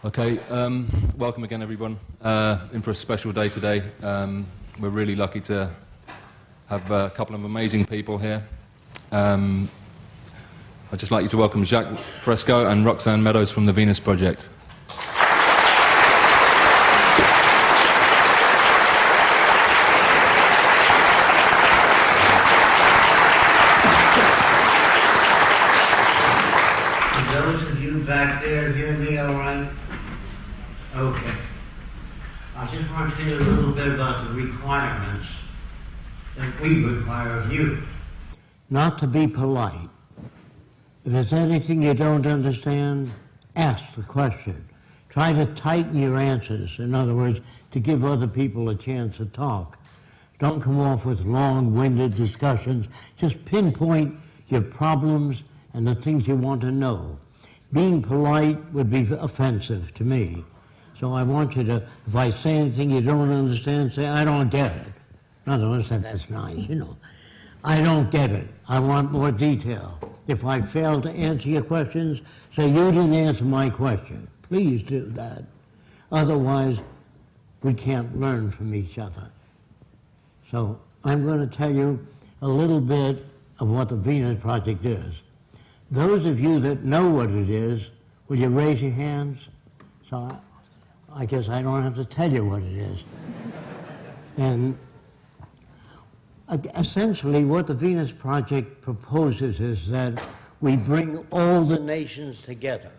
Okay, welcome again everyone, in for a special day today. We're really lucky to have a couple of amazing people here. I'd just like you to welcome Jacque Fresco and Roxanne Meadows from the Venus Project. Those of you back there hear me all right? Okay. I just want to tell you a little bit about the requirements that we require of you. Not to be polite. If there's anything you don't understand, ask the question. Try to tighten your answers. In other words, to give other people a chance to talk. Don't come off with long-winded discussions. Just pinpoint your problems and the things you want to know. Being polite would be offensive to me. So I want you to, if I say anything you don't understand, say, I don't get it. In other words, that's nice, you know. I don't get it. I want more detail. If I fail to answer your questions, say, you didn't answer my question. Please do that. Otherwise, we can't learn from each other. So I'm going to tell you a little bit of what the Venus Project is. Those of you that know what it is, will you raise your hands? So I guess I don't have to tell you what it is. And essentially what the Venus Project proposes is that we bring all the nations together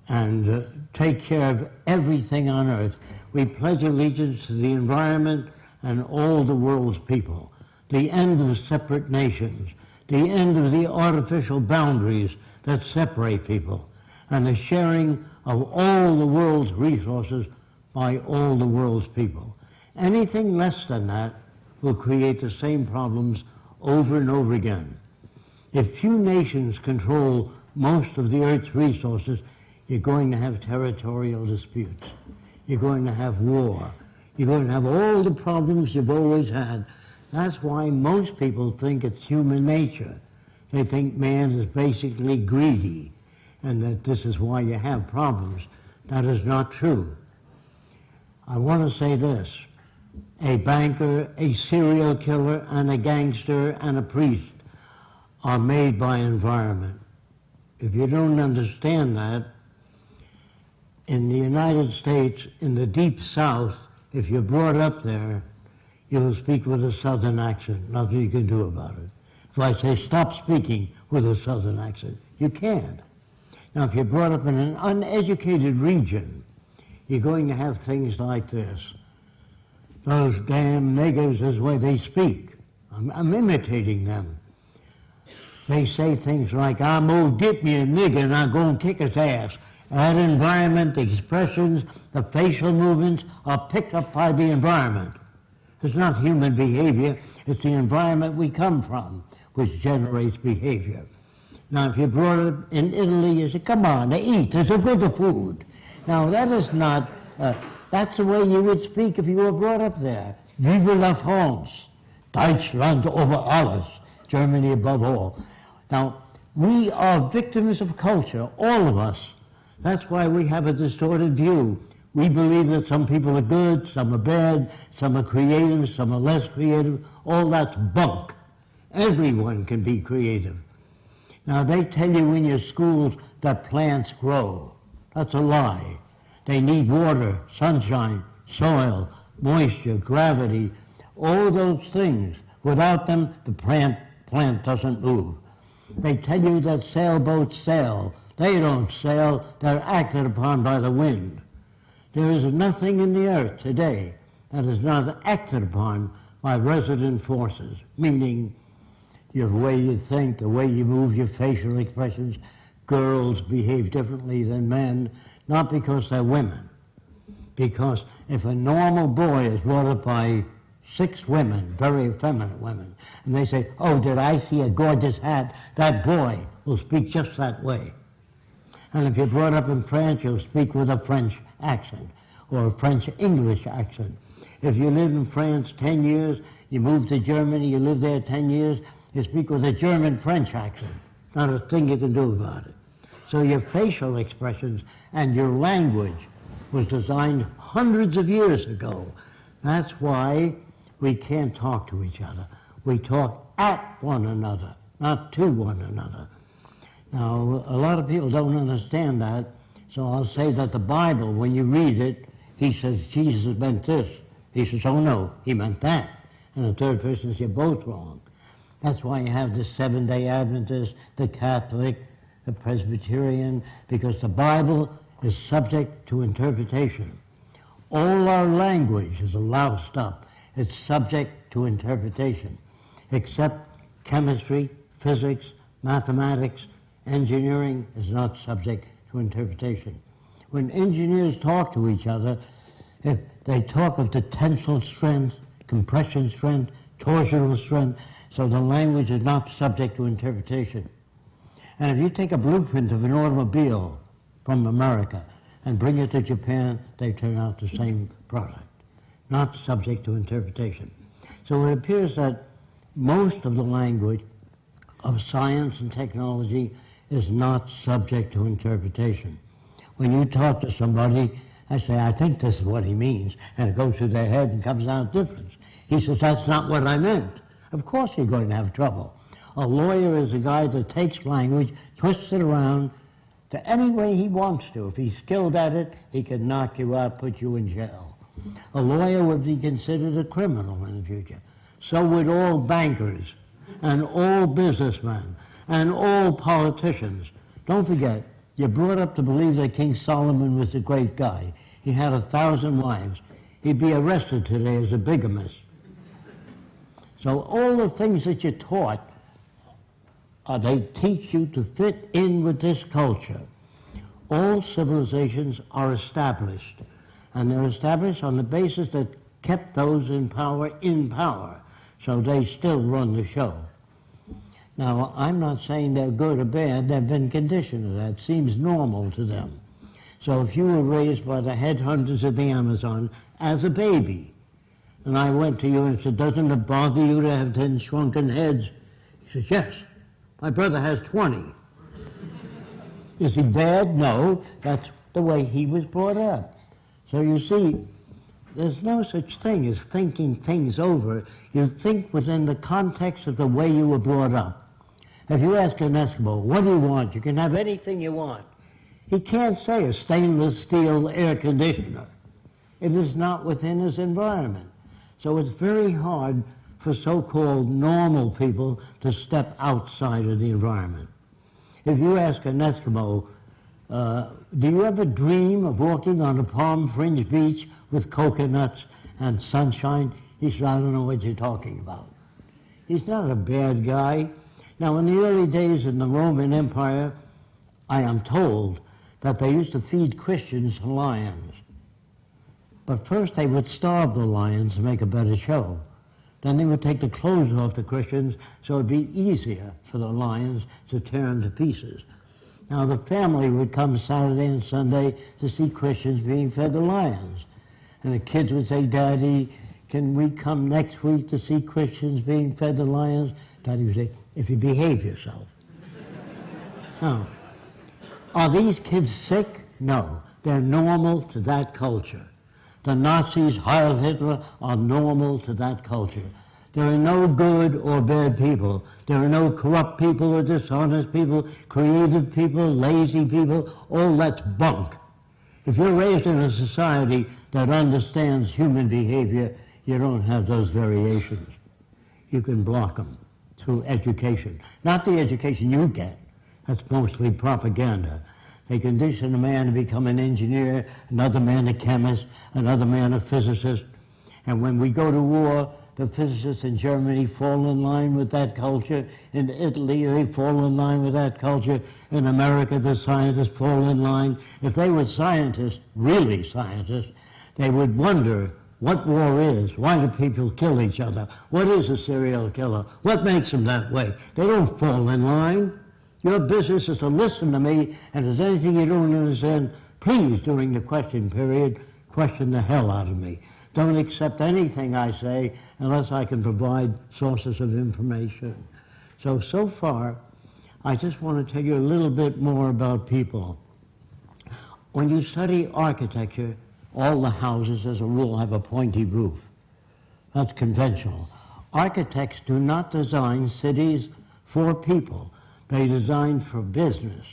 and take care of everything on Earth. We pledge allegiance to the environment and all the world's people, the end of separate nations, the end of the artificial boundaries that separate people, and the sharing of all the world's resources by all the world's people. Anything less than that will create the same problems over and over again. If few nations control most of the Earth's resources, you're going to have territorial disputes. You're going to have war. You're going to have all the problems you've always had. That's why most people think it's human nature. They think man is basically greedy, and that this is why you have problems. That is not true. I want to say this. A banker, a serial killer, and a gangster, and a priest are made by environment. If you don't understand that, in the United States, in the Deep South, if you're brought up there, you'll speak with a Southern accent. Nothing you can do about it. If I say stop speaking with a Southern accent, you can't. Now, if you're brought up in an uneducated region, you're going to have things like this. Those damn niggers is the way they speak. I'm imitating them. They say things like, I'm gonna dip me a nigger and I'm gonna kick his ass. That environment, the expressions, the facial movements are picked up by the environment. It's not human behavior, it's the environment we come from which generates behavior. Now, if you're brought up in Italy, you say, come on, eat, there's a good food. Now, that is not, that's the way you would speak if you were brought up there. Vive la France, Deutschland over alles, Germany above all. Now, we are victims of culture, all of us. That's why we have a distorted view. We believe that some people are good, some are bad, some are creative, some are less creative. All that's bunk. Everyone can be creative. Now, they tell you in your schools that plants grow. That's a lie. They need water, sunshine, soil, moisture, gravity, all those things. Without them, the plant doesn't move. They tell you that sailboats sail. They don't sail, they're acted upon by the wind. There is nothing in the earth today that is not acted upon by resident forces, meaning your way you think, the way you move, your facial expressions. Girls behave differently than men, not because they're women. Because if a normal boy is brought up by 6 women, very effeminate women, and they say, oh, did I see a gorgeous hat? That boy will speak just that way. And if you're brought up in France, you'll speak with a French accent or a French-English accent. If you live in France 10 years, you move to Germany, you live there 10 years, you speak with a German-French accent. Not a thing you can do about it. So your facial expressions and your language was designed hundreds of years ago. That's why we can't talk to each other. We talk at one another, not to one another. Now, a lot of people don't understand that, so I'll say that the Bible, when you read it, he says Jesus meant this. He says, oh no, he meant that. And the third person says, you're both wrong. That's why you have the Seventh-day Adventist, the Catholic, the Presbyterian, because the Bible is subject to interpretation. All our language is a loused up. It's subject to interpretation, except chemistry, physics, mathematics, engineering is not subject to interpretation. When engineers talk to each other, if they talk of the tensile strength, compression strength, torsional strength, so the language is not subject to interpretation. And if you take a blueprint of an automobile from America and bring it to Japan, they turn out the same product, not subject to interpretation. So it appears that most of the language of science and technology is not subject to interpretation. When you talk to somebody, I say, I think this is what he means, and it goes through their head and comes out different. He says, that's not what I meant. Of course you're going to have trouble. A lawyer is a guy that takes language, twists it around to any way he wants to. If he's skilled at it, he can knock you out, put you in jail. A lawyer would be considered a criminal in the future. So would all bankers, and all businessmen, and all politicians. Don't forget, you're brought up to believe that King Solomon was a great guy. He had 1,000 wives. He'd be arrested today as a bigamist. So all the things that you're taught, they teach you to fit in with this culture. All civilizations are established, and they're established on the basis that kept those in power, so they still run the show. Now, I'm not saying they're good or bad, they've been conditioned to that. It seems normal to them. So if you were raised by the headhunters of the Amazon as a baby, and I went to you and said, doesn't it bother you to have 10 shrunken heads? He says, yes. My brother has 20. Is he bad? No. That's the way he was brought up. So you see, there's no such thing as thinking things over. You think within the context of the way you were brought up. If you ask an Eskimo, what do you want? You can have anything you want. He can't say a stainless steel air conditioner. It is not within his environment. So it's very hard for so-called normal people to step outside of the environment. If you ask an Eskimo, do you ever dream of walking on a palm-fringed beach with coconuts and sunshine? He said, I don't know what you're talking about. He's not a bad guy. Now, in the early days in the Roman Empire, I am told that they used to feed Christians to lions. But first they would starve the lions to make a better show. Then they would take the clothes off the Christians so it'd be easier for the lions to tear them to pieces. Now the family would come Saturday and Sunday to see Christians being fed to lions. And the kids would say, Daddy, can we come next week to see Christians being fed to lions? Daddy would say, if you behave yourself. Now, are these kids sick? No. They're normal to that culture. The Nazis, Heil Hitler, are normal to that culture. There are no good or bad people. There are no corrupt people or dishonest people, creative people, lazy people. All that's bunk. If you're raised in a society that understands human behavior, you don't have those variations. You can block them through education. Not the education you get. That's mostly propaganda. They condition a man to become an engineer, another man a chemist, another man a physicist. And when we go to war, the physicists in Germany fall in line with that culture. In Italy, they fall in line with that culture. In America, the scientists fall in line. If they were scientists, really scientists, they would wonder what war is. Why do people kill each other? What is a serial killer? What makes them that way? They don't fall in line. Your business is to listen to me, and if there's anything you don't understand, please, during the question period, question the hell out of me. Don't accept anything I say unless I can provide sources of information. So far, I just want to tell you a little bit more about people. When you study architecture, all the houses, as a rule, have a pointy roof. That's conventional. Architects do not design cities for people. They design for business.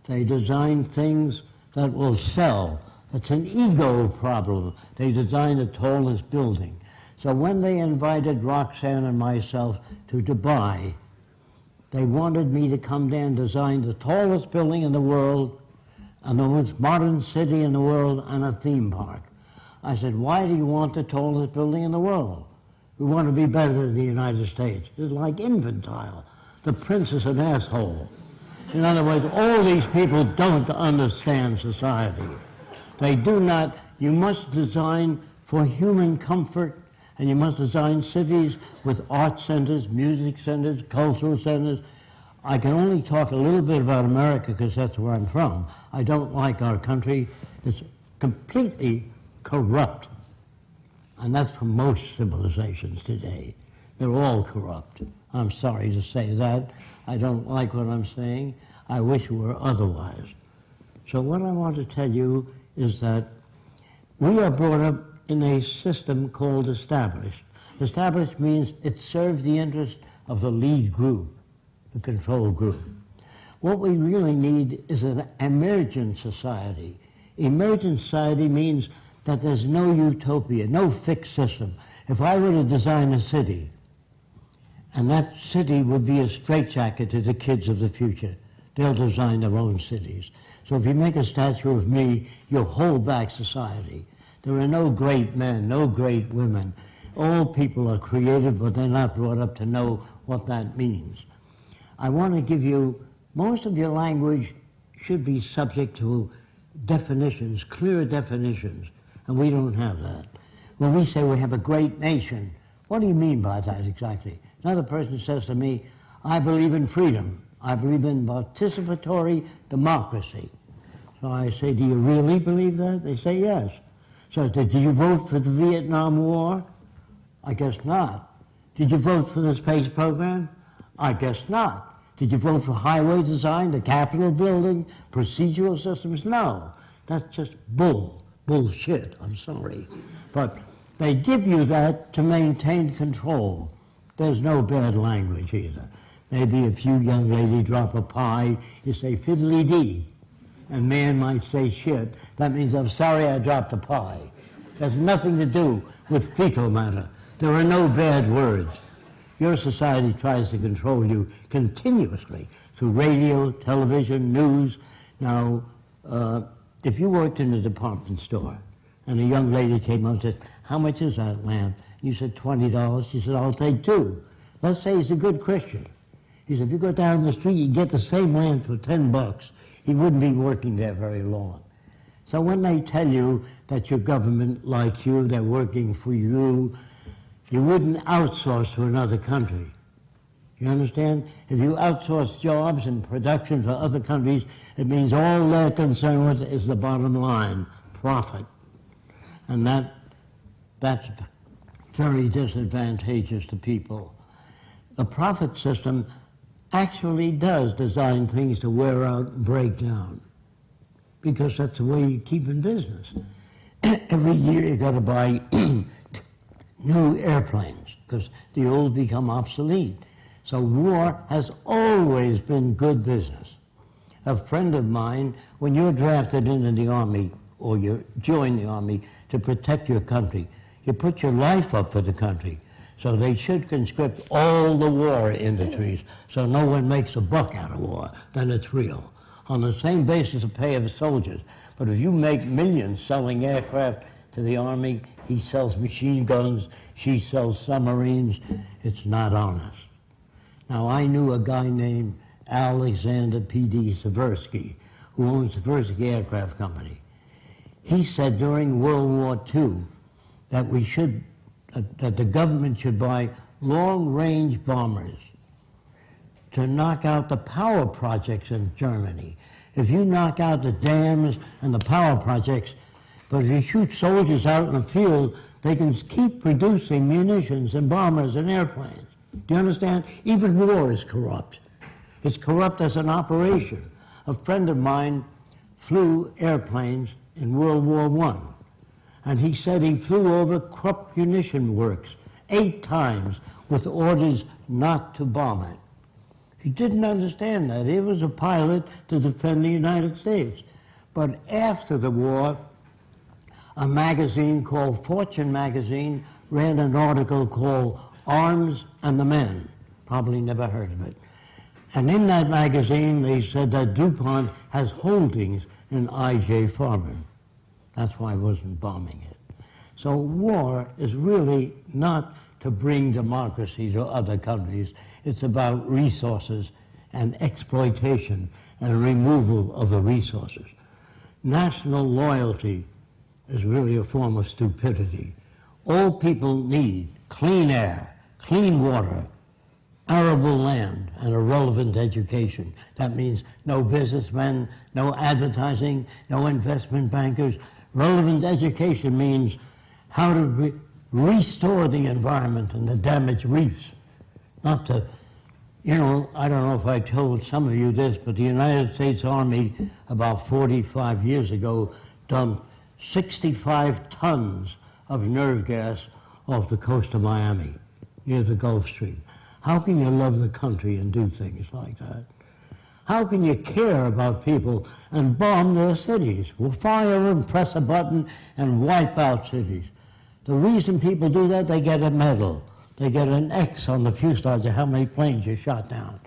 They design things that will sell. It's an ego problem. They design the tallest building. So when they invited Roxanne and myself to Dubai, they wanted me to come down and design the tallest building in the world and the most modern city in the world and a theme park. I said, why do you want the tallest building in the world? We want to be better than the United States. It's like infantile. The prince is an asshole. In other words, all these people don't understand society. They do not. You must design for human comfort, and you must design cities with art centers, music centers, cultural centers. I can only talk a little bit about America because that's where I'm from. I don't like our country. It's completely corrupt. And that's for most civilizations today. They're all corrupt. I'm sorry to say that. I don't like what I'm saying. I wish it were otherwise. So what I want to tell you is that we are brought up in a system called established. Established means it serves the interest of the lead group, the control group. What we really need is an emergent society. Emergent society means that there's no utopia, no fixed system. If I were to design a city, and that city would be a straitjacket to the kids of the future, they'll design their own cities. So if you make a statue of me, you'll hold back society. There are no great men, no great women. All people are creative, but they're not brought up to know what that means. I want to give you, most of your language should be subject to definitions, clear definitions, and we don't have that. When we say we have a great nation, what do you mean by that exactly? Another person says to me, I believe in freedom. I believe in participatory democracy. So I say, do you really believe that? They say yes. So did you vote for the Vietnam War? I guess not. Did you vote for the space program? I guess not. Did you vote for highway design, the Capitol building, procedural systems? No. That's just bullshit, I'm sorry. But they give you that to maintain control. There's no bad language either. Maybe if you young lady drop a pie, you say fiddly-dee. And man might say shit. That means I'm sorry I dropped a pie. It has nothing to do with fecal matter. There are no bad words. Your society tries to control you continuously through radio, television, news. Now, if you worked in a department store and a young lady came up and said, how much is that lamp? You said $20. She said, I'll take two. Let's say he's a good Christian. He said, if you go down the street, you get the same lamp for $10. He wouldn't be working there very long. So when they tell you that your government likes you, they're working for you, you wouldn't outsource to another country. You understand? If you outsource jobs and production for other countries, it means all they're concerned with is the bottom line, profit. And that's very disadvantageous to people. The profit system actually does design things to wear out and break down, because that's the way you keep in business. Every year you got to buy new airplanes because the old become obsolete. So war has always been good business. A friend of mine, when you're drafted into the army or you join the army to protect your country, you put your life up for the country. So they should conscript all the war industries so no one makes a buck out of war, then it's real. On the same basis of pay of soldiers. But if you make millions selling aircraft to the army, he sells machine guns, she sells submarines, it's not honest. Now I knew a guy named Alexander P.D. Seversky, who owns Seversky Aircraft Company. He said during World War II that that the government should buy long-range bombers to knock out the power projects in Germany. If you knock out the dams and the power projects, but if you shoot soldiers out in the field, they can keep producing munitions and bombers and airplanes. Do you understand? Even war is corrupt. It's corrupt as an operation. A friend of mine flew airplanes in World War I, and he said he flew over Krupp munition works 8 times with orders not to bomb it. He didn't understand that. He was a pilot to defend the United States. But after the war, a magazine called Fortune magazine ran an article called Arms and the Men. Probably never heard of it. And in that magazine, they said that DuPont has holdings in I.J. Farben. That's why I wasn't bombing it. So war is really not to bring democracy to other countries. It's about resources and exploitation and removal of the resources. National loyalty is really a form of stupidity. All people need clean air, clean water, arable land, and a relevant education. That means no businessmen, no advertising, no investment bankers. Relevant education means how to restore the environment and the damaged reefs. Not to, I don't know if I told some of you this, but the United States Army about 45 years ago dumped 65 tons of nerve gas off the coast of Miami, near the Gulf Stream. How can you love the country and do things like that? How can you care about people and bomb their cities? We'll fire and press a button and wipe out cities. The reason people do that, they get a medal. They get an X on the fuselage of how many planes you shot down.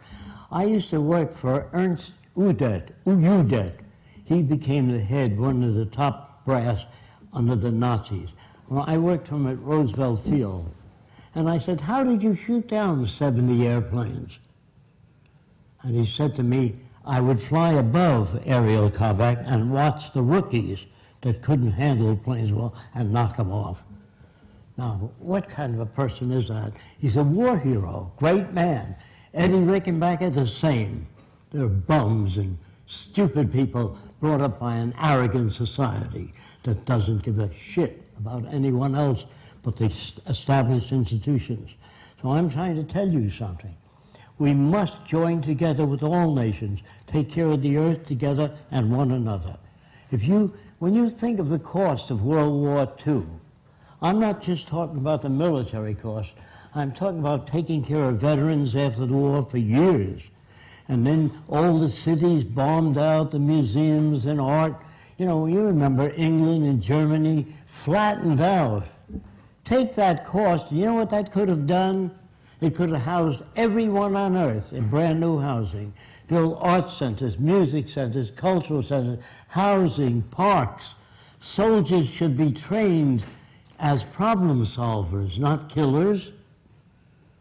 I used to work for Ernst Udet. He became the head, one of the top brass under the Nazis. Well, I worked for him at Roosevelt Field. And I said, how did you shoot down 70 airplanes? And he said to me, I would fly above aerial combat and watch the rookies that couldn't handle planes well and knock them off. Now, what kind of a person is that? He's a war hero, great man. Eddie Rickenbacker, the same. They're bums and stupid people brought up by an arrogant society that doesn't give a shit about anyone else but the established institutions. So I'm trying to tell you something. We must join together with all nations, take care of the earth together and one another. When you think of the cost of World War II, I'm not just talking about the military cost. I'm talking about taking care of veterans after the war for years. And then all the cities bombed out, the museums and art. You remember England and Germany flattened out. Take that cost, you know what that could have done? It could have housed everyone on earth in brand new housing. Build art centers, music centers, cultural centers, housing, parks. Soldiers should be trained as problem solvers, not killers.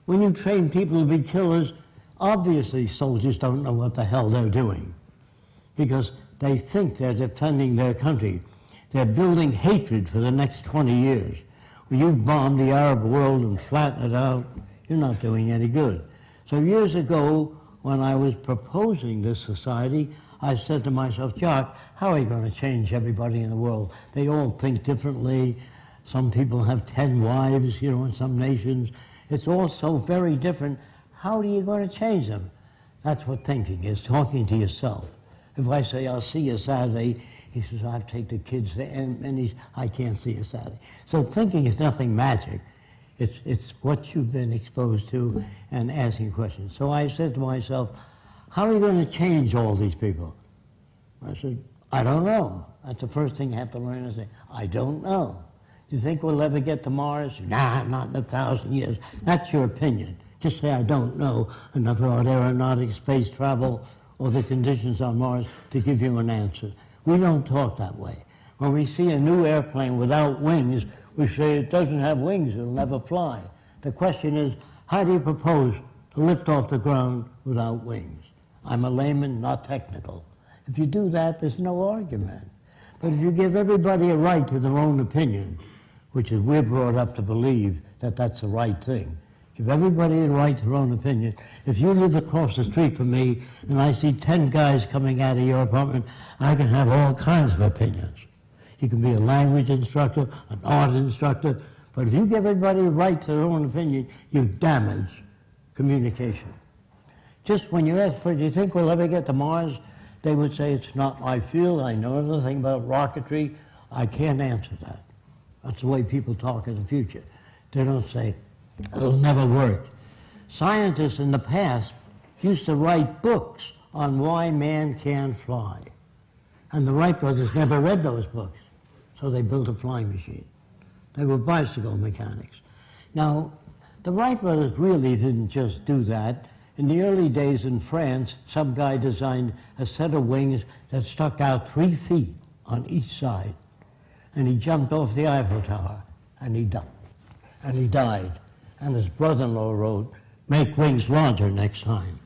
When you train people to be killers, obviously soldiers don't know what the hell they're doing because they think they're defending their country. They're building hatred for the next 20 years. When you bomb the Arab world and flatten it out, you're not doing any good. So years ago, when I was proposing this society, I said to myself, Jacque, how are you going to change everybody in the world? They all think differently. Some people have 10 wives, in some nations. It's all so very different. How are you going to change them? That's what thinking is, talking to yourself. If I say, I'll see you Saturday, he says, I'll take the kids to, and I can't see you Saturday. So thinking is nothing magic. It's what you've been exposed to and asking questions. So I said to myself, how are you going to change all these people? I said, I don't know. That's the first thing you have to learn to say, I don't know. Do you think we'll ever get to Mars? Nah, not in 1,000 years. That's your opinion. Just say, I don't know enough about aeronautic space travel or the conditions on Mars to give you an answer. We don't talk that way. When we see a new airplane without wings, we say it doesn't have wings, it'll never fly. The question is, how do you propose to lift off the ground without wings? I'm a layman, not technical. If you do that, there's no argument. But if you give everybody a right to their own opinion, which is we're brought up to believe that that's the right thing, give everybody the right to their own opinion. If you live across the street from me and I see 10 guys coming out of your apartment, I can have all kinds of opinions. You can be a language instructor, an art instructor, but if you give everybody a right to their own opinion, you damage communication. Just when you ask, do you think we'll ever get to Mars? They would say, it's not my field. I know nothing about rocketry. I can't answer that. That's the way people talk in the future. They don't say, it'll never work. Scientists in the past used to write books on why man can't fly. And the Wright brothers never read those books, so they built a flying machine. They were bicycle mechanics. Now, the Wright brothers really didn't just do that. In the early days in France, some guy designed a set of wings that stuck out 3 feet on each side. And he jumped off the Eiffel Tower, and he died. And his brother-in-law wrote, make wings larger next time.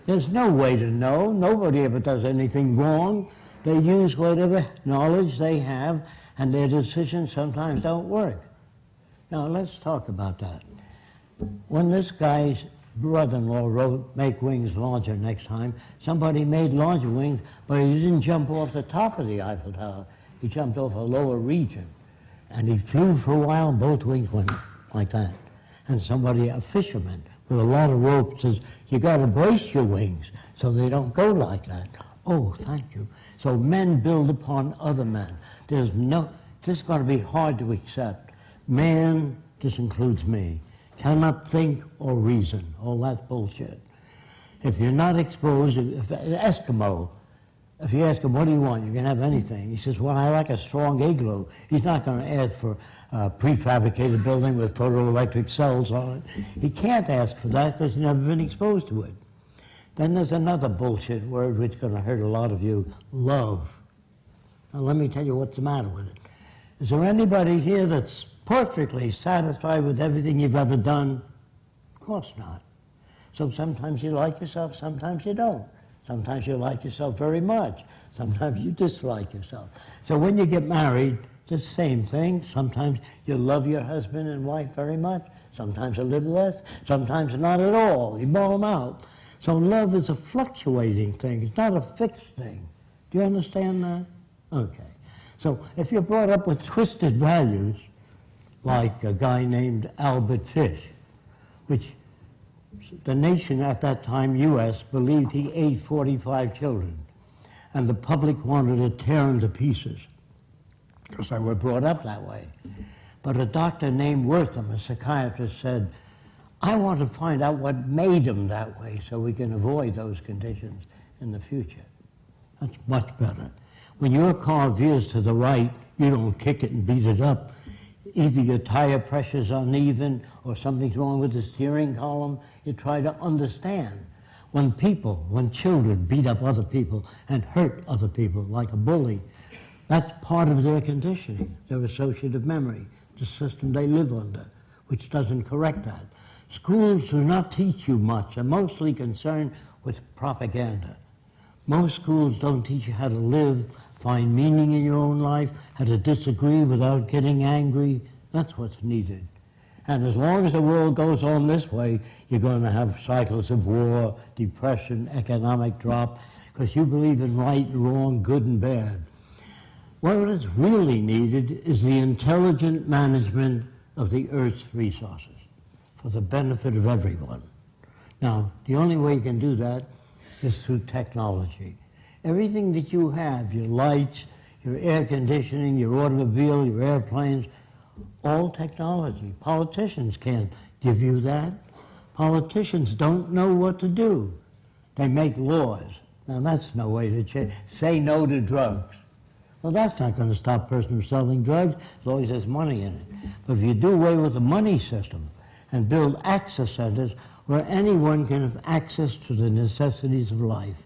There's no way to know. Nobody ever does anything wrong. They use whatever knowledge they have, and their decisions sometimes don't work. Now, let's talk about that. When this guy's brother-in-law wrote, make wings larger next time, somebody made larger wings, but he didn't jump off the top of the Eiffel Tower. He jumped off a lower region. And he flew for a while, both wings went like that. And somebody, a fisherman with a lot of rope, says, you got to brace your wings so they don't go like that. Oh, thank you. So men build upon other men. This is going to be hard to accept. Man, this includes me, cannot think or reason. All that's bullshit. If you're not exposed, if an Eskimo, if you ask him, what do you want? You can have anything. He says, well, I like a strong igloo. He's not going to ask for a prefabricated building with photoelectric cells on it. He can't ask for that because he's never been exposed to it. Then there's another bullshit word which is going to hurt a lot of you, love. Now let me tell you what's the matter with it. Is there anybody here that's perfectly satisfied with everything you've ever done? Of course not. So sometimes you like yourself, sometimes you don't. Sometimes you like yourself very much. Sometimes you dislike yourself. So when you get married, it's the same thing. Sometimes you love your husband and wife very much. Sometimes a little less. Sometimes not at all. You blow them out. So love is a fluctuating thing. It's not a fixed thing. Do you understand that? Okay. So if you're brought up with twisted values, like a guy named Albert Fish, which the nation at that time, U.S., believed he ate 45 children, and the public wanted to tear him to pieces, because they were brought up that way. But a doctor named Wortham, a psychiatrist, said, I want to find out what made him that way so we can avoid those conditions in the future. That's much better. When your car veers to the right, you don't kick it and beat it up. Either your tire pressure's uneven or something's wrong with the steering column. You try to understand. When children beat up other people and hurt other people like a bully, that's part of their conditioning, their associative memory, the system they live under, which doesn't correct that. Schools do not teach you much. They're mostly concerned with propaganda. Most schools don't teach you how to live, find meaning in your own life, how to disagree without getting angry. That's what's needed. And as long as the world goes on this way, you're going to have cycles of war, depression, economic drop, because you believe in right and wrong, good and bad. What is really needed is the intelligent management of the Earth's resources for the benefit of everyone. Now, the only way you can do that is through technology. Everything that you have, your lights, your air conditioning, your automobile, your airplanes, all technology. Politicians can't give you that. Politicians don't know what to do. They make laws. Now that's no way to change. Say no to drugs. Well, that's not going to stop a person from selling drugs as long as there's money in it. But if you do away with the money system and build access centers where anyone can have access to the necessities of life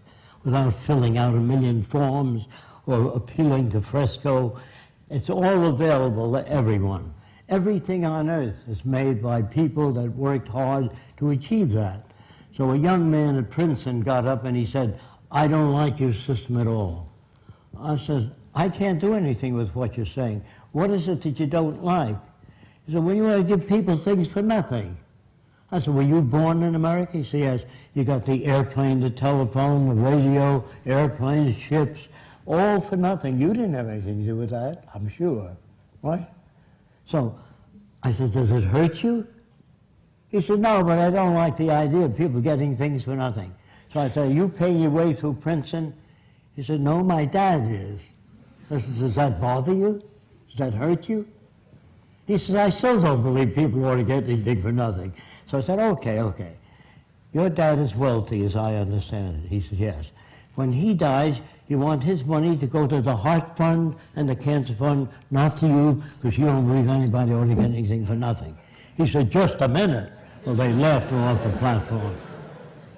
without filling out 1 million forms or appealing to Fresco, it's all available to everyone. Everything on earth is made by people that worked hard to achieve that. So a young man at Princeton got up and he said, I don't like your system at all. I said, I can't do anything with what you're saying. What is it that you don't like? He said, well, you want to give people things for nothing. I said, were you born in America? He said, yes. You got the airplane, the telephone, the radio, airplanes, ships, all for nothing. You didn't have anything to do with that, I'm sure, right? So I said, does it hurt you? He said, no, but I don't like the idea of people getting things for nothing. So I said, you pay your way through Princeton? He said, no, my dad is. I said, does that bother you? Does that hurt you? He says, I still don't believe people ought to get anything for nothing. So I said, okay. Your dad is wealthy, as I understand it. He said, yes. When he dies, you want his money to go to the Heart Fund and the Cancer Fund, not to you, because you don't believe anybody ought to get anything for nothing. He said, just a minute. Well, they left him off the platform.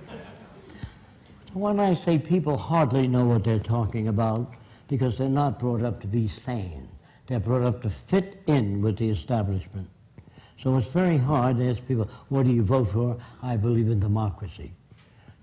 So when I say people hardly know what they're talking about, because they're not brought up to be sane. They're brought up to fit in with the establishment. So it's very hard to ask people, what do you vote for? I believe in democracy.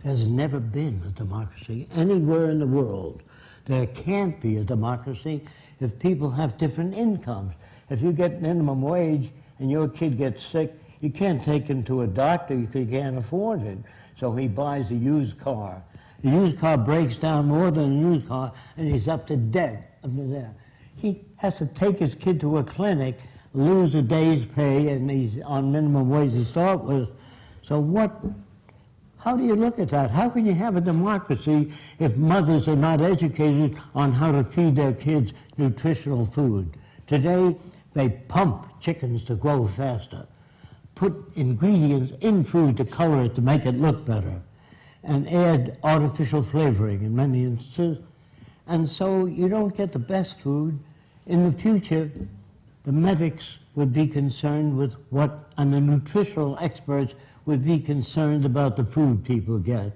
There's never been a democracy anywhere in the world. There can't be a democracy if people have different incomes. If you get minimum wage and your kid gets sick, you can't take him to a doctor because you can't afford it. So he buys a used car. The used car breaks down more than a used car, and he's up to debt up to there. He has to take his kid to a clinic, lose a day's pay, and he's on minimum wage to start with. So how do you look at that? How can you have a democracy if mothers are not educated on how to feed their kids nutritional food? Today, they pump chickens to grow faster, put ingredients in food to color it to make it look better, and add artificial flavoring in many instances. And so you don't get the best food. In the future, the medics would be concerned with and the nutritional experts would be concerned about the food people get.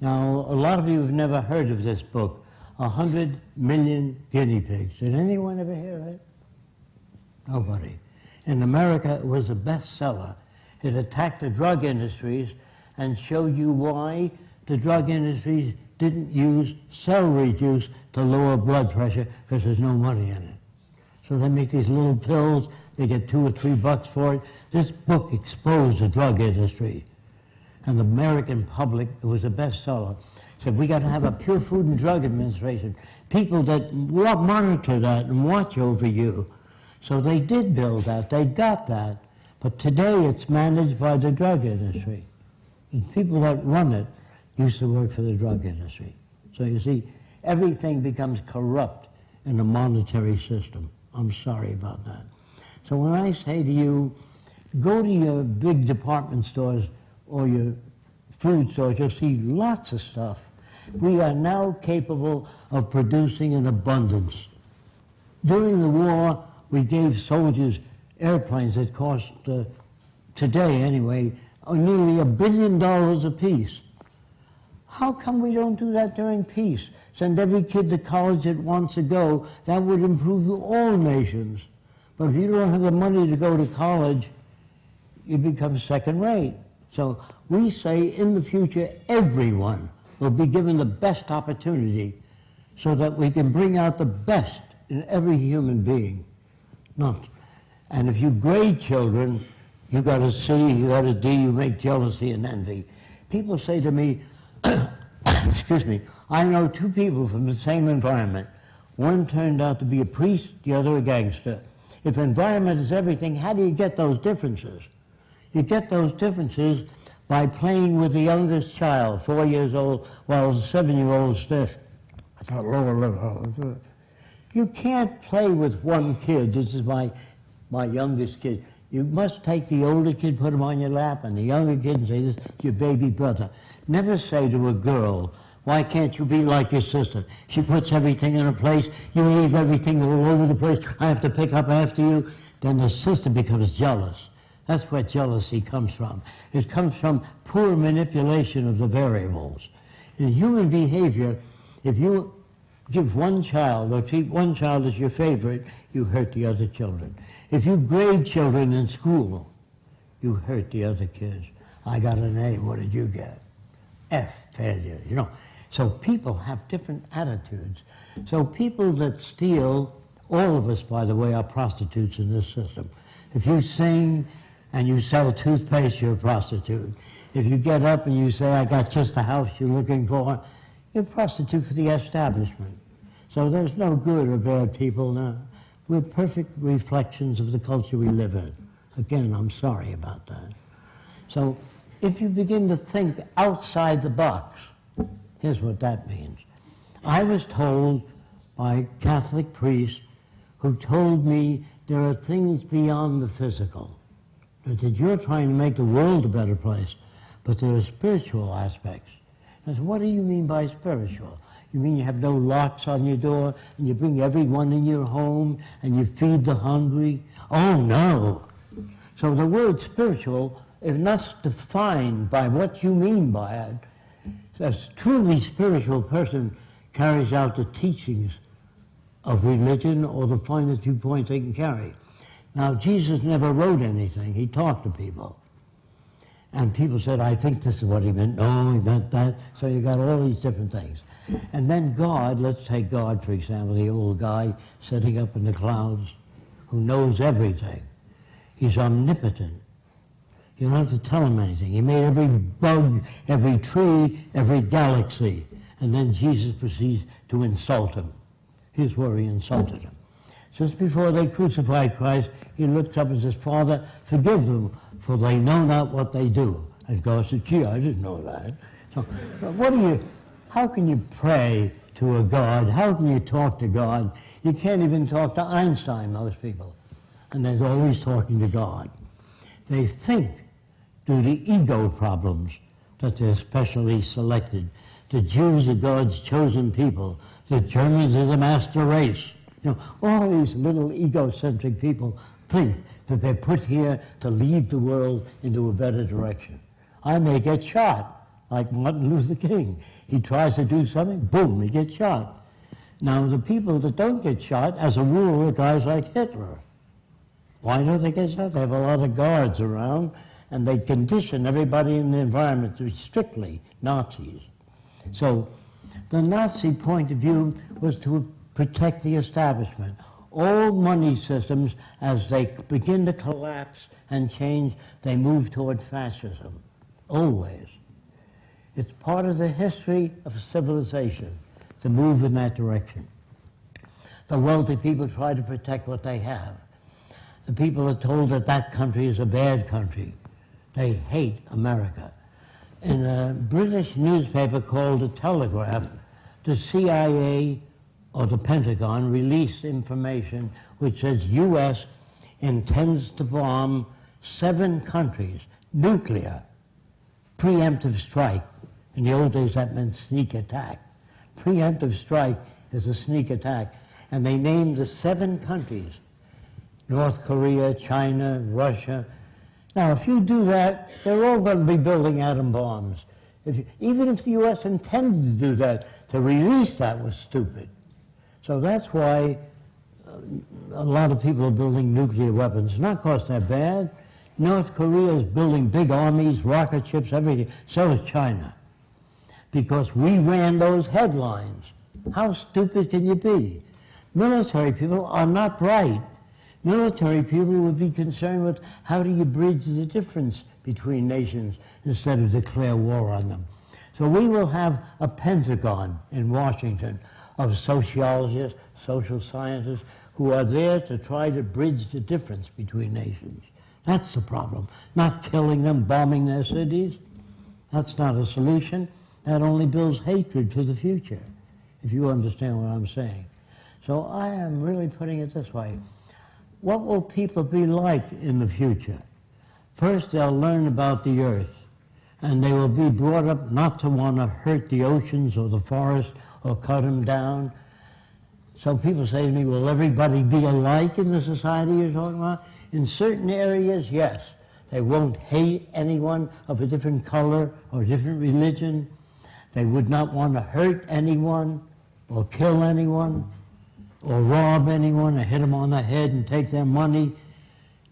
Now, a lot of you have never heard of this book, 100 Million Guinea Pigs. Did anyone ever hear of it? Nobody. In America, it was a bestseller. It attacked the drug industries and showed you why the drug industries didn't use celery juice to lower blood pressure because there's no money in it. So they make these little pills, they get $2 or $3 for it. This book exposed the drug industry. And the American public, it was a bestseller, said we got to have a Pure Food and Drug Administration, people that monitor that and watch over you. So they did build that, they got that. But today it's managed by the drug industry. And people that run it used to work for the drug industry. So you see, everything becomes corrupt in the monetary system. I'm sorry about that. So when I say to you, go to your big department stores or your food stores, you'll see lots of stuff. We are now capable of producing in abundance. During the war, we gave soldiers airplanes that cost, today anyway, nearly $1 billion apiece. How come we don't do that during peace? Send every kid to college that wants to go. That would improve all nations. But if you don't have the money to go to college, you become second rate. So we say in the future, everyone will be given the best opportunity so that we can bring out the best in every human being. And if you grade children, you got a C, you got a D, you make jealousy and envy. People say to me, excuse me, I know two people from the same environment. One turned out to be a priest, the other a gangster. If environment is everything, how do you get those differences? You get those differences by playing with the youngest child, 4 years old, while the 7-year-old stays at a lower level. You can't play with one kid. This is my youngest kid. You must take the older kid, put him on your lap, and the younger kid and say, this is your baby brother. Never say to a girl, why can't you be like your sister? She puts everything in her place. You leave everything all over the place. I have to pick up after you. Then the sister becomes jealous. That's where jealousy comes from. It comes from poor manipulation of the variables. In human behavior, if you give one child or treat one child as your favorite, you hurt the other children. If you grade children in school, you hurt the other kids. I got an A, what did you get? F, failure, you know. So people have different attitudes. So people that steal, all of us, by the way, are prostitutes in this system. If you sing and you sell toothpaste, you're a prostitute. If you get up and you say, I got just the house you're looking for, you're a prostitute for the establishment. So there's no good or bad people now. We're perfect reflections of the culture we live in. Again, I'm sorry about that. So if you begin to think outside the box, here's what that means. I was told by a Catholic priest who told me there are things beyond the physical, that you're trying to make the world a better place, but there are spiritual aspects. I said, what do you mean by spiritual? You mean you have no locks on your door and you bring everyone in your home and you feed the hungry? Oh, no. So the word spiritual is not defined by what you mean by it. A truly spiritual person carries out the teachings of religion or the finest viewpoints they can carry. Now, Jesus never wrote anything. He talked to people. And people said, I think this is what he meant. No, he meant that. So you got all these different things. And then God, let's take God, for example, the old guy sitting up in the clouds who knows everything. He's omnipotent. You don't have to tell him anything. He made every bug, every tree, every galaxy. And then Jesus proceeds to insult him. Here's where he insulted him. Just before they crucified Christ, he looked up and says, Father, forgive them, for they know not what they do. And God said, gee, I didn't know that. So how can you pray to a God? How can you talk to God? You can't even talk to Einstein, most people. And they're always talking to God. They think, due to ego problems, that they're specially selected. The Jews are God's chosen people. The Germans are the master race. You know, all these little egocentric people think that they're put here to lead the world into a better direction. I may get shot, like Martin Luther King. He tries to do something, boom, he gets shot. Now, the people that don't get shot, as a rule, are guys like Hitler. Why don't they get shot? They have a lot of guards around, and they condition everybody in the environment to be strictly Nazis. So the Nazi point of view was to protect the establishment. All money systems, as they begin to collapse and change, they move toward fascism, always. It's part of the history of civilization to move in that direction. The wealthy people try to protect what they have. The people are told that that country is a bad country. They hate America. In a British newspaper called The Telegraph, the CIA or the Pentagon released information which says U.S. intends to bomb 7 countries, nuclear, preemptive strike. In the old days that meant sneak attack. Preemptive strike is a sneak attack. And they named the 7 countries, North Korea, China, Russia. Now, if you do that, they're all going to be building atom bombs. Even if the U.S. intended to do that, to release that was stupid. So that's why a lot of people are building nuclear weapons. Not because they're bad. North Korea is building big armies, rocket ships, everything. So is China. Because we ran those headlines. How stupid can you be? Military people are not bright. Military people would be concerned with how do you bridge the difference between nations instead of declare war on them. So we will have a Pentagon in Washington of sociologists, social scientists, who are there to try to bridge the difference between nations. That's the problem. Not killing them, bombing their cities. That's not a solution. That only builds hatred for the future, if you understand what I'm saying. So I am really putting it this way. What will people be like in the future? First, they'll learn about the earth, and they will be brought up not to want to hurt the oceans or the forests or cut them down. So people say to me, will everybody be alike in the society you're talking about? In certain areas, yes. They won't hate anyone of a different color or different religion. They would not want to hurt anyone or kill anyone or rob anyone or hit them on the head and take their money.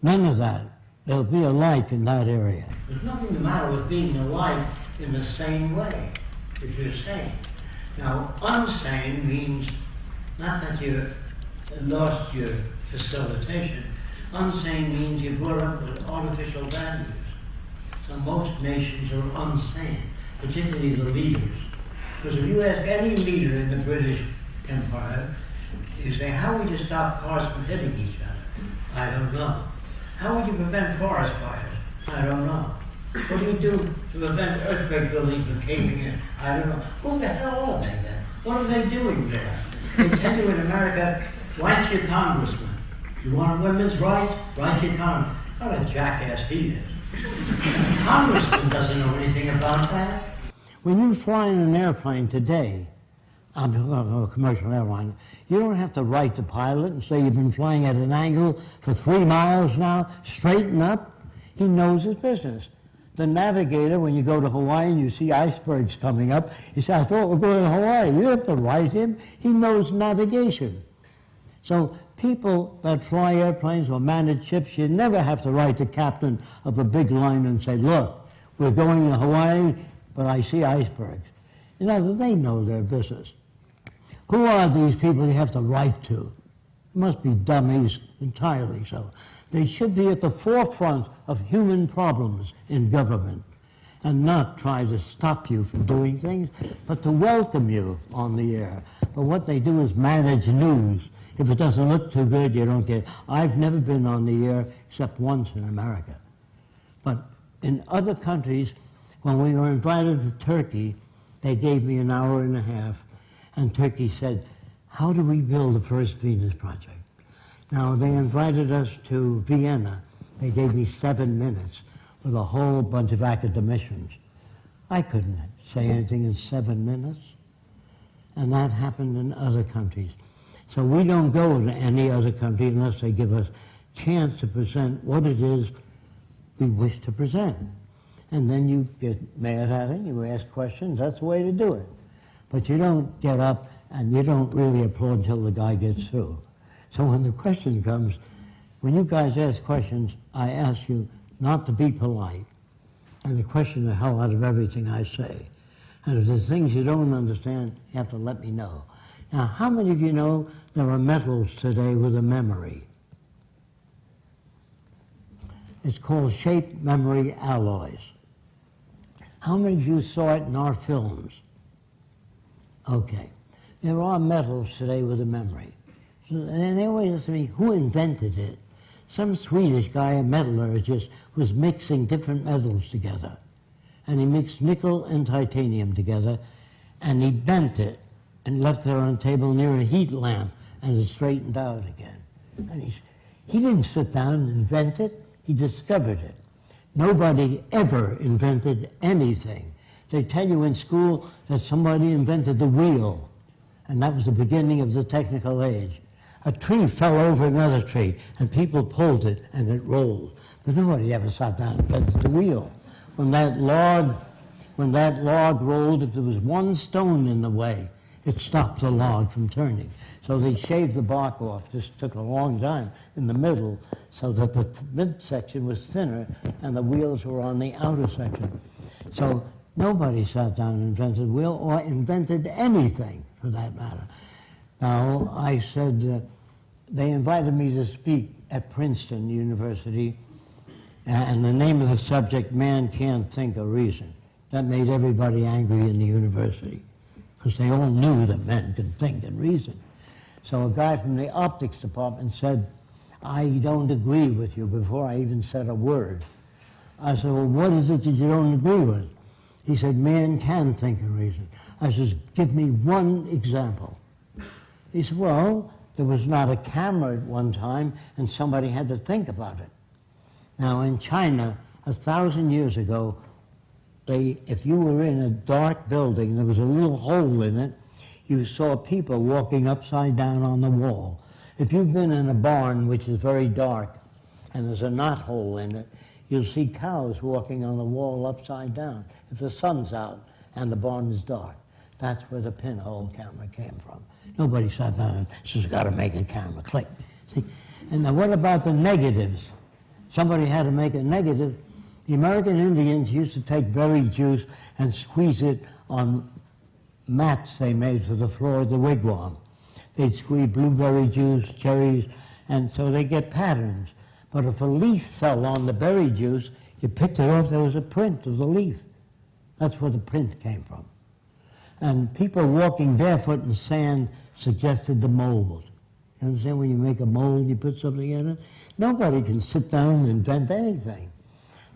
None of that. They'll be alike in that area. There's nothing the matter with being alike in the same way, if you're sane. Now, unsane means not that you lost your facilitation. Unsane means you're brought up with artificial values. So most nations are unsane, particularly the leaders. Because if you ask any leader in the British Empire, you say, how would you stop cars from hitting each other? I don't know. How would you prevent forest fires? I don't know. What do you do to prevent earthquake buildings from caving in? I don't know. Who the hell are they then? What are they doing there? They tell you in America, write your congressman. You want women's rights? Write your congressman. What a jackass he is. Congressman doesn't know anything about that. When you fly in an airplane today, a commercial airline, you don't have to write the pilot and say you've been flying at an angle for 3 miles now, straighten up. He knows his business. The navigator, when you go to Hawaii and you see icebergs coming up, you say, I thought we're going to Hawaii. You don't have to write him. He knows navigation. So people that fly airplanes or manage ships, you never have to write the captain of a big liner and say, look, we're going to Hawaii, but I see icebergs. You know, they know their business. Who are these people you have to write to? They must be dummies, entirely so. They should be at the forefront of human problems in government and not try to stop you from doing things, but to welcome you on the air. But what they do is manage news. If it doesn't look too good, you don't get. I've never been on the air except once in America. But in other countries, when we were invited to Turkey, they gave me an hour and a half, and Turkey said, how do we build the first Venus project? Now, they invited us to Vienna. They gave me 7 minutes with a whole bunch of academicians. I couldn't say anything in 7 minutes. And that happened in other countries. So we don't go to any other country unless they give us a chance to present what it is we wish to present. And then you get mad at it, you ask questions, that's the way to do it. But you don't get up and you don't really applaud until the guy gets through. So when the question comes, when you guys ask questions, I ask you not to be polite and to question the hell out of everything I say. And if there's things you don't understand, you have to let me know. Now, how many of you know there are metals today with a memory? It's called shape memory alloys. How many of you saw it in our films? Okay. There are metals today with a memory. And they always ask me, who invented it? Some Swedish guy, a metallurgist, was mixing different metals together. And he mixed nickel and titanium together, and he bent it and left it on a table near a heat lamp, and it straightened out again. And he didn't sit down and invent it, he discovered it. Nobody ever invented anything. They tell you in school that somebody invented the wheel, and that was the beginning of the technical age. A tree fell over another tree, and people pulled it, and it rolled. But nobody ever sat down and invented the wheel. When that log rolled, if there was one stone in the way, it stopped the log from turning. So they shaved the bark off. This took a long time in the middle, so that the midsection was thinner, and the wheels were on the outer section. So nobody sat down and invented a wheel, or invented anything, for that matter. Now, I said, they invited me to speak at Princeton University, and the name of the subject, Man Can't Think or Reason. That made everybody angry in the university, because they all knew that men could think and reason. So a guy from the optics department said, I don't agree with you, before I even said a word. I said, well, what is it that you don't agree with? He said, man can think and reason. I said, give me one example. He said, well, there was not a camera at one time, and somebody had to think about it. Now, in China, 1,000 years ago, if you were in a dark building, there was a little hole in it, you saw people walking upside down on the wall. If you've been in a barn, which is very dark, and there's a knothole in it, you'll see cows walking on the wall upside down if the sun's out and the barn is dark. That's where the pinhole camera came from. Nobody sat down and says, got to make a camera, click. See? And now what about the negatives? Somebody had to make a negative. The American Indians used to take berry juice and squeeze it on mats they made for the floor of the wigwam. They'd squeeze blueberry juice, cherries, and so they get patterns. But if a leaf fell on the berry juice, you picked it off, there was a print of the leaf. That's where the print came from. And people walking barefoot in sand suggested the mold. You understand, when you make a mold, you put something in it? Nobody can sit down and invent anything.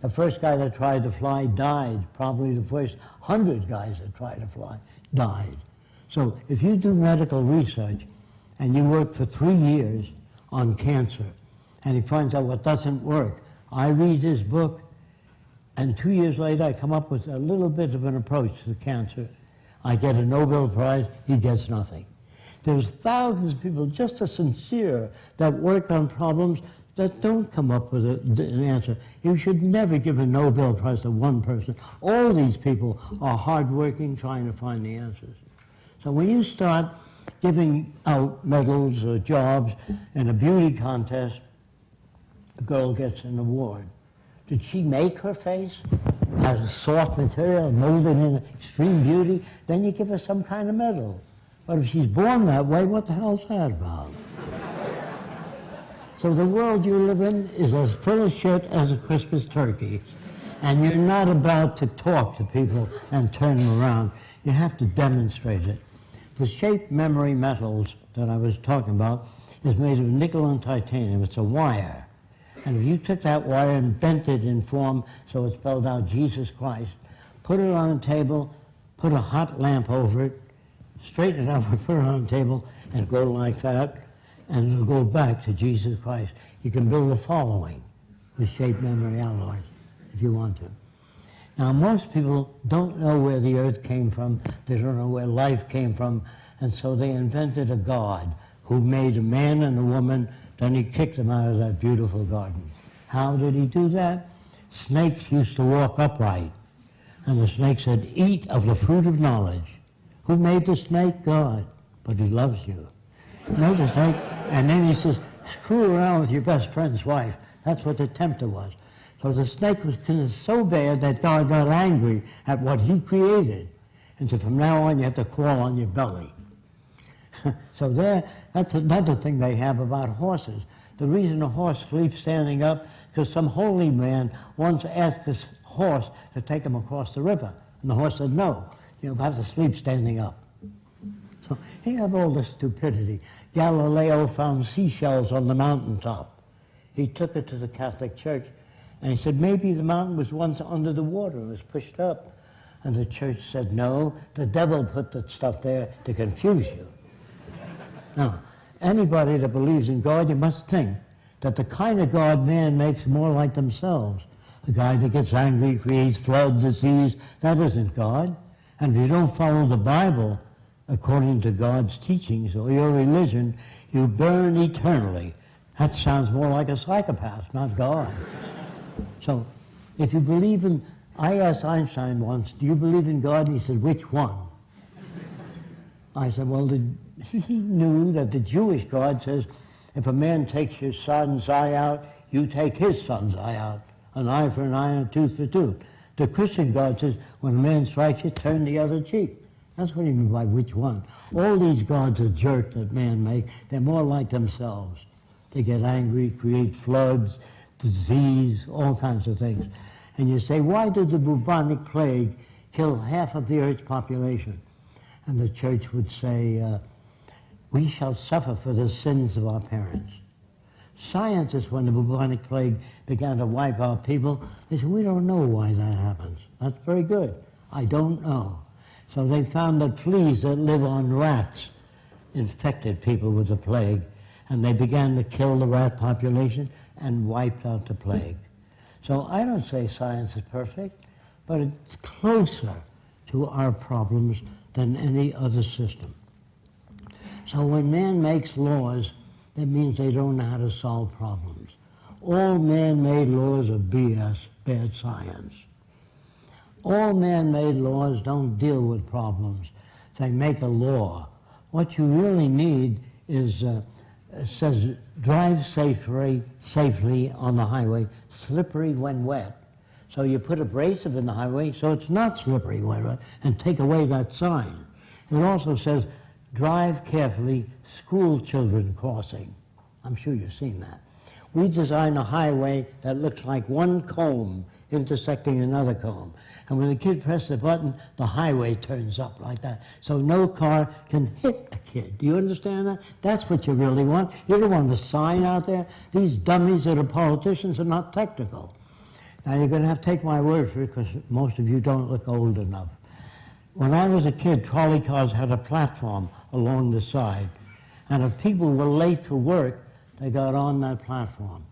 The first guy that tried to fly died. Probably the first 100 guys that tried to fly died. So if you do medical research and you work for 3 years on cancer, and he finds out what doesn't work, I read his book, and 2 years later I come up with a little bit of an approach to cancer. I get a Nobel Prize, he gets nothing. There's thousands of people just as sincere that work on problems that don't come up with an answer. You should never give a Nobel Prize to one person. All these people are hardworking, trying to find the answers. So when you start giving out medals or jobs in a beauty contest, the girl gets an award. Did she make her face out of soft material, molded in extreme beauty? Then you give her some kind of medal. But if she's born that way, what the hell is that about? So the world you live in is as full of shit as a Christmas turkey. And you're not about to talk to people and turn them around. You have to demonstrate it. The shaped memory metals that I was talking about is made of nickel and titanium. It's a wire. And if you took that wire and bent it in form so it spelled out Jesus Christ, put it on a table, put a hot lamp over it, straighten it up and put it on the table and go like that, and it'll go back to Jesus Christ. You can build a following with shaped memory alloys if you want to. Now, most people don't know where the earth came from. They don't know where life came from. And so they invented a God who made a man and a woman. Then he kicked them out of that beautiful garden. How did he do that? Snakes used to walk upright. And the snake said, eat of the fruit of knowledge. Who made the snake? God. But he loves you. He made the snake. And then he says, screw around with your best friend's wife. That's what the tempter was. So the snake was so bad that God got angry at what he created. And so from now on, you have to crawl on your belly. So that's another thing they have about horses. The reason a horse sleeps standing up, because some holy man once asked his horse to take him across the river. And the horse said, no, you have to sleep standing up. So you have all this stupidity. Galileo found seashells on the mountaintop. He took it to the Catholic Church. And he said, maybe the mountain was once under the water and was pushed up. And the church said, no, the devil put that stuff there to confuse you. Now, anybody that believes in God, you must think that the kind of God man makes is more like themselves. The guy that gets angry, creates flood, disease, that isn't God. And if you don't follow the Bible according to God's teachings or your religion, you burn eternally. That sounds more like a psychopath, not God. So, if you believe in, I asked Einstein once, do you believe in God? And he said, which one? I said, well, he knew that the Jewish God says, if a man takes your son's eye out, you take his son's eye out. An eye for an eye and a tooth for a tooth. The Christian God says, when a man strikes you, turn the other cheek. That's what he means by which one. All these gods are jerks that man makes. They're more like themselves. They get angry, create floods, disease, all kinds of things. And you say, why did the bubonic plague kill half of the Earth's population? And the church would say, we shall suffer for the sins of our parents. Scientists, when the bubonic plague began to wipe out people, they said, we don't know why that happens. That's very good. I don't know. So they found that fleas that live on rats infected people with the plague, and they began to kill the rat population and wiped out the plague. So I don't say science is perfect, but it's closer to our problems than any other system. So when man makes laws, that means they don't know how to solve problems. All man-made laws are BS, bad science. All man-made laws don't deal with problems. They make a law. What you really need is, it says, drive safely on the highway, slippery when wet. So you put abrasive in the highway so it's not slippery when wet, and take away that sign. It also says, drive carefully, school children crossing. I'm sure you've seen that. We designed a highway that looks like one comb intersecting another comb. And when the kid presses the button, the highway turns up like that. So no car can hit a kid. Do you understand that? That's what you really want. You don't want a sign out there. These dummies that are politicians are not technical. Now you're going to have to take my word for it because most of you don't look old enough. When I was a kid, trolley cars had a platform along the side. And if people were late for work, they got on that platform.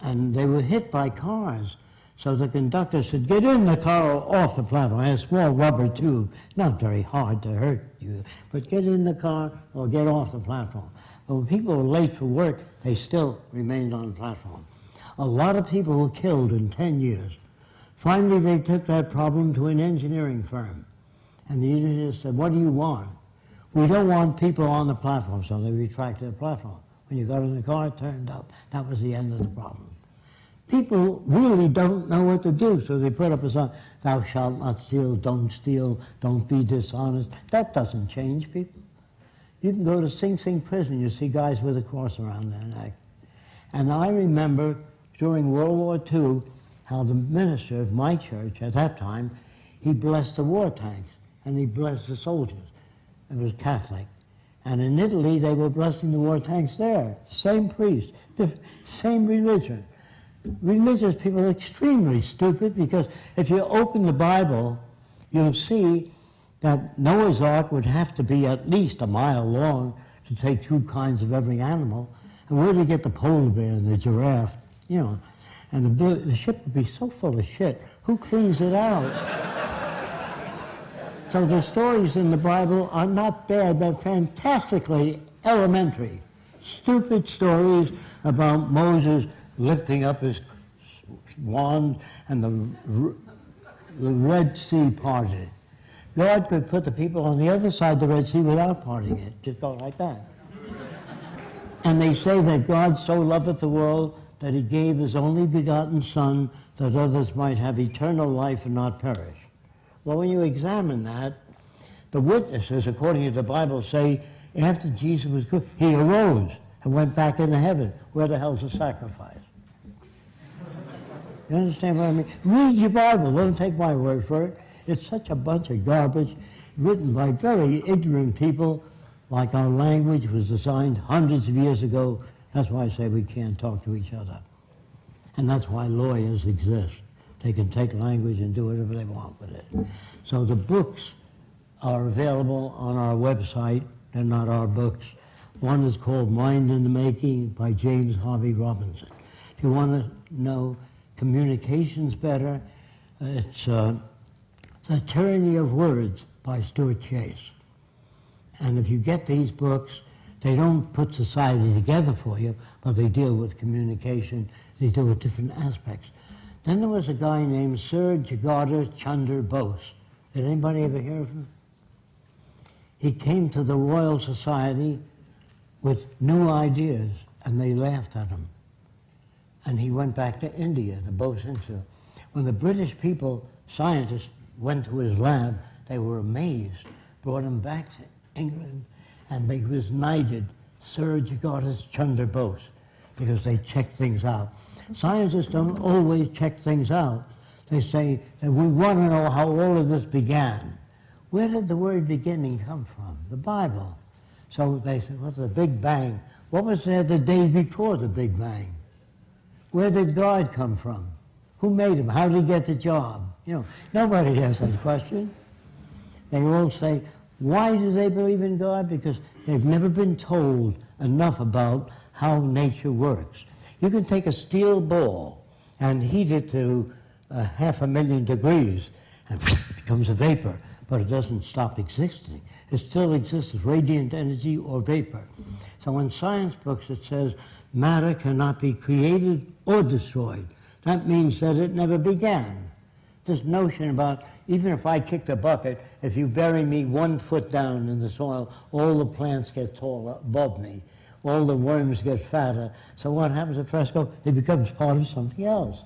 And they were hit by cars. So the conductor said, get in the car or off the platform. I had a small rubber tube, not very hard to hurt you, but get in the car or get off the platform. But when people were late for work, they still remained on the platform. A lot of people were killed in 10 years. Finally, they took that problem to an engineering firm. And the engineer said, what do you want? We don't want people on the platform, so they retracted the platform. When you got in the car, it turned up. That was the end of the problem. People really don't know what to do, so they put up a sign, thou shalt not steal, don't be dishonest. That doesn't change people. You can go to Sing Sing prison, you see guys with a cross around their neck. And I remember during World War II how the minister of my church at that time, he blessed the war tanks and he blessed the soldiers. It was Catholic. And in Italy, they were blessing the war tanks there. Same priest, same religion. Religious people are extremely stupid because if you open the Bible, you'll see that Noah's Ark would have to be at least a mile long to take 2 kinds of every animal. And where do you get the polar bear and the giraffe? You know, and the ship would be so full of shit. Who cleans it out? So the stories in the Bible are not bad. They're fantastically elementary. Stupid stories about Moses lifting up his wand and the Red Sea parted. God could put the people on the other side of the Red Sea without parting it. Just go like that. And they say that God so loveth the world that he gave his only begotten Son that others might have eternal life and not perish. Well, when you examine that, the witnesses, according to the Bible, say after Jesus was good, he arose and went back into heaven. Where the hell's the sacrifice? You understand what I mean? Read your Bible. Don't take my word for it. It's such a bunch of garbage written by very ignorant people, like our language was designed hundreds of years ago. That's why I say we can't talk to each other. And that's why lawyers exist. They can take language and do whatever they want with it. So the books are available on our website. They're not our books. One is called Mind in the Making by James Harvey Robinson. If you want to know communications better, it's The Tyranny of Words by Stuart Chase. And if you get these books, they don't put society together for you, but they deal with communication. They deal with different aspects. Then there was a guy named Sir Jagadish Chandra Bose. Did anybody ever hear of him? He came to the Royal Society with new ideas, and they laughed at him. And he went back to India, the Bose Institute. When the British people, scientists, went to his lab, they were amazed, brought him back to England, and he was knighted Sir Jagadish Chandra Bose because they checked things out. Scientists don't always check things out. They say that we want to know how all of this began. Where did the word beginning come from? The Bible. So they say, what's the Big Bang? What was there the day before the Big Bang? Where did God come from? Who made him? How did he get the job? You know, nobody asks that question. They all say, why do they believe in God? Because they've never been told enough about how nature works. You can take a steel ball and heat it to 500,000 degrees and it becomes a vapor, but it doesn't stop existing. It still exists as radiant energy or vapor. So in science books it says matter cannot be created or destroyed. That means that it never began. This notion about, even if I kicked a bucket, if you bury me 1 foot down in the soil, all the plants get taller above me. All the worms get fatter. So what happens at Fresco? It becomes part of something else.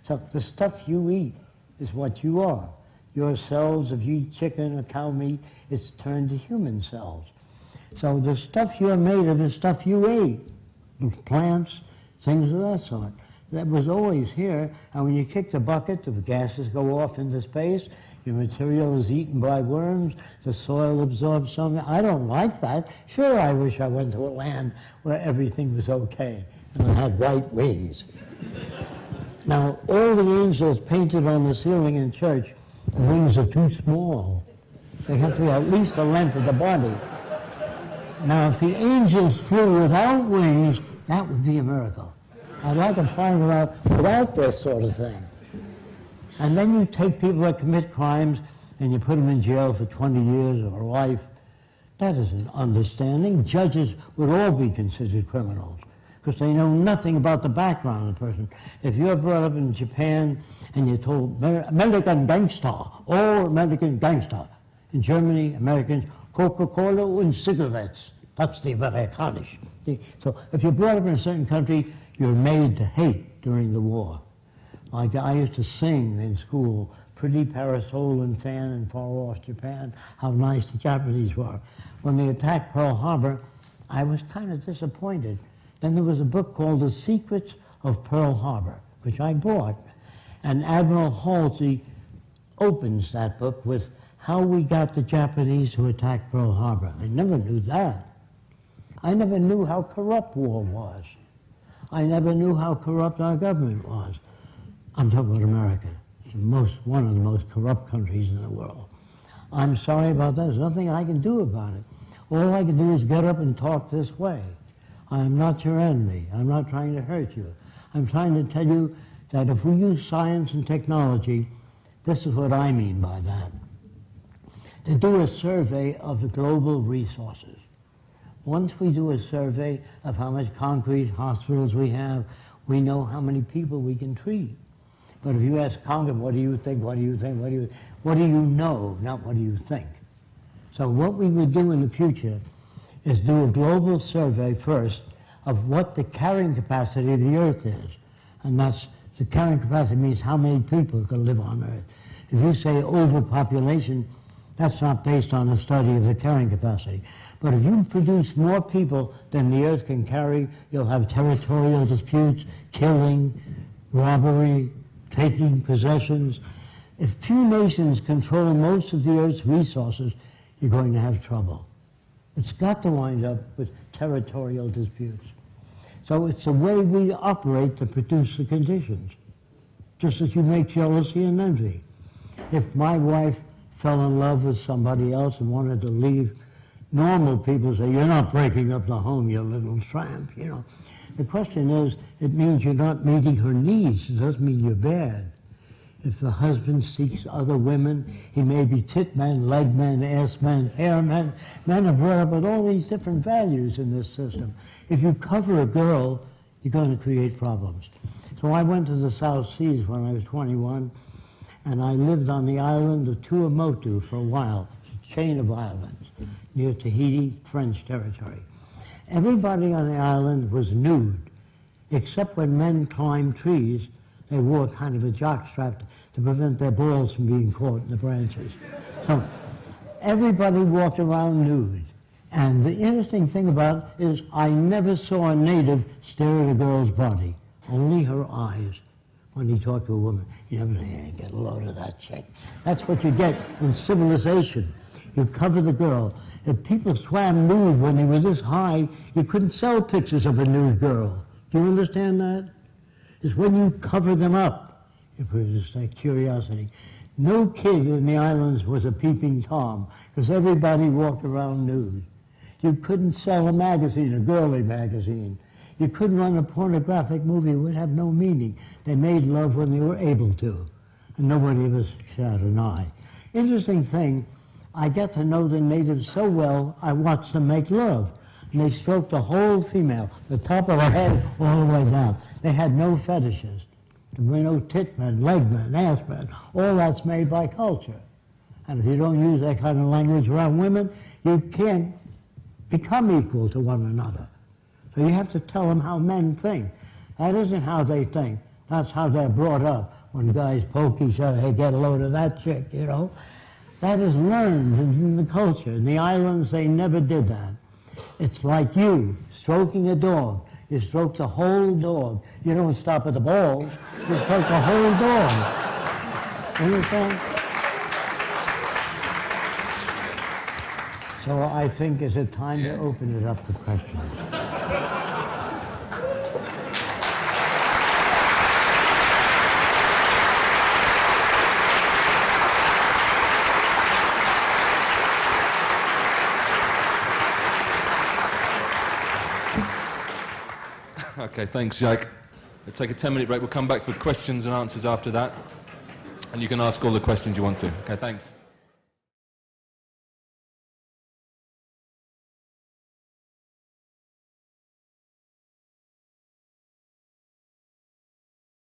So the stuff you eat is what you are. Your cells, if you eat chicken or cow meat, it's turned to human cells. So the stuff you're made of is stuff you ate. Plants, things of that sort. That was always here, and when you kick the bucket, the gases go off into space, your material is eaten by worms, the soil absorbs some. I don't like that. Sure, I wish I went to a land where everything was okay and I had white wings. Now, all the angels painted on the ceiling in church, the wings are too small. They have to be at least the length of the body. Now, if the angels flew without wings, that would be a miracle. I'd like to find out without this sort of thing. And then you take people that commit crimes and you put them in jail for 20 years or life. That isn't understanding. Judges would all be considered criminals because they know nothing about the background of the person. If you're brought up in Japan and you're told American gangster, all American gangster. In Germany, Americans, Coca-Cola and cigarettes. That's the Amerikanisch. So if you're brought up in a certain country, you're made to hate during the war. Like I used to sing in school, Pretty Parasol and Fan in far off Japan, how nice the Japanese were. When they attacked Pearl Harbor, I was kind of disappointed. Then there was a book called The Secrets of Pearl Harbor, which I bought. And Admiral Halsey opens that book with how we got the Japanese to attack Pearl Harbor. I never knew that. I never knew how corrupt war was. I never knew how corrupt our government was. I'm talking about America. It's one of the most corrupt countries in the world. I'm sorry about that. There's nothing I can do about it. All I can do is get up and talk this way. I am not your enemy. I'm not trying to hurt you. I'm trying to tell you that if we use science and technology, this is what I mean by that. To do a survey of the global resources. Once we do a survey of how much concrete hospitals we have, we know how many people we can treat. But if you ask Congress, what do you think, what do you think, what do you know, not what do you think? So what we would do in the future is do a global survey first of what the carrying capacity of the Earth is. And that's, the carrying capacity means how many people can live on Earth. If you say overpopulation, that's not based on a study of the carrying capacity. But if you produce more people than the Earth can carry, you'll have territorial disputes, killing, robbery, taking possessions. If few nations control most of the Earth's resources, you're going to have trouble. It's got to wind up with territorial disputes. So it's the way we operate to produce the conditions, just as you make jealousy and envy. If my wife fell in love with somebody else and wanted to leave, normal people say, you're not breaking up the home, you little tramp, you know. The question is, it means you're not meeting her needs. It doesn't mean you're bad. If the husband seeks other women, he may be tit man, leg man, ass man, hair man. Men are brought up with all these different values in this system. If you cover a girl, you're going to create problems. So I went to the South Seas when I was 21, and I lived on the island of Tuamotu for a while, a chain of islands, near Tahiti, French territory. Everybody on the island was nude, except when men climbed trees, they wore kind of a jockstrap to prevent their balls from being caught in the branches. So everybody walked around nude. And the interesting thing about it is I never saw a native stare at a girl's body, only her eyes. When he talked to a woman, you never say, hey, get a load of that chick. That's what you get in civilization. You cover the girl. If people swam nude when they were this high, you couldn't sell pictures of a nude girl. Do you understand that? It's when you cover them up, you produce that curiosity. No kid in the islands was a peeping Tom, because everybody walked around nude. You couldn't sell a magazine, a girly magazine. You couldn't run a pornographic movie. It would have no meaning. They made love when they were able to, and nobody ever shot an eye. Interesting thing, I got to know the natives so well, I watched them make love. And they stroked the whole female, the top of her head all the way down. They had no fetishes. There were no tit men, leg men, ass men. All that's made by culture. And if you don't use that kind of language around women, you can't become equal to one another. So you have to tell them how men think. That isn't how they think. That's how they're brought up. When guys poke each other, hey, get a load of that chick, you know. That is learned in the culture. In the islands, they never did that. It's like you stroking a dog. You stroke the whole dog. You don't stop at the balls. You stroke the whole dog. Understand? So I think it's a time to open it up to questions. Okay, thanks, Jacque. We'll take a 10-minute break. We'll come back for questions and answers after that. And you can ask all the questions you want to. Okay, thanks.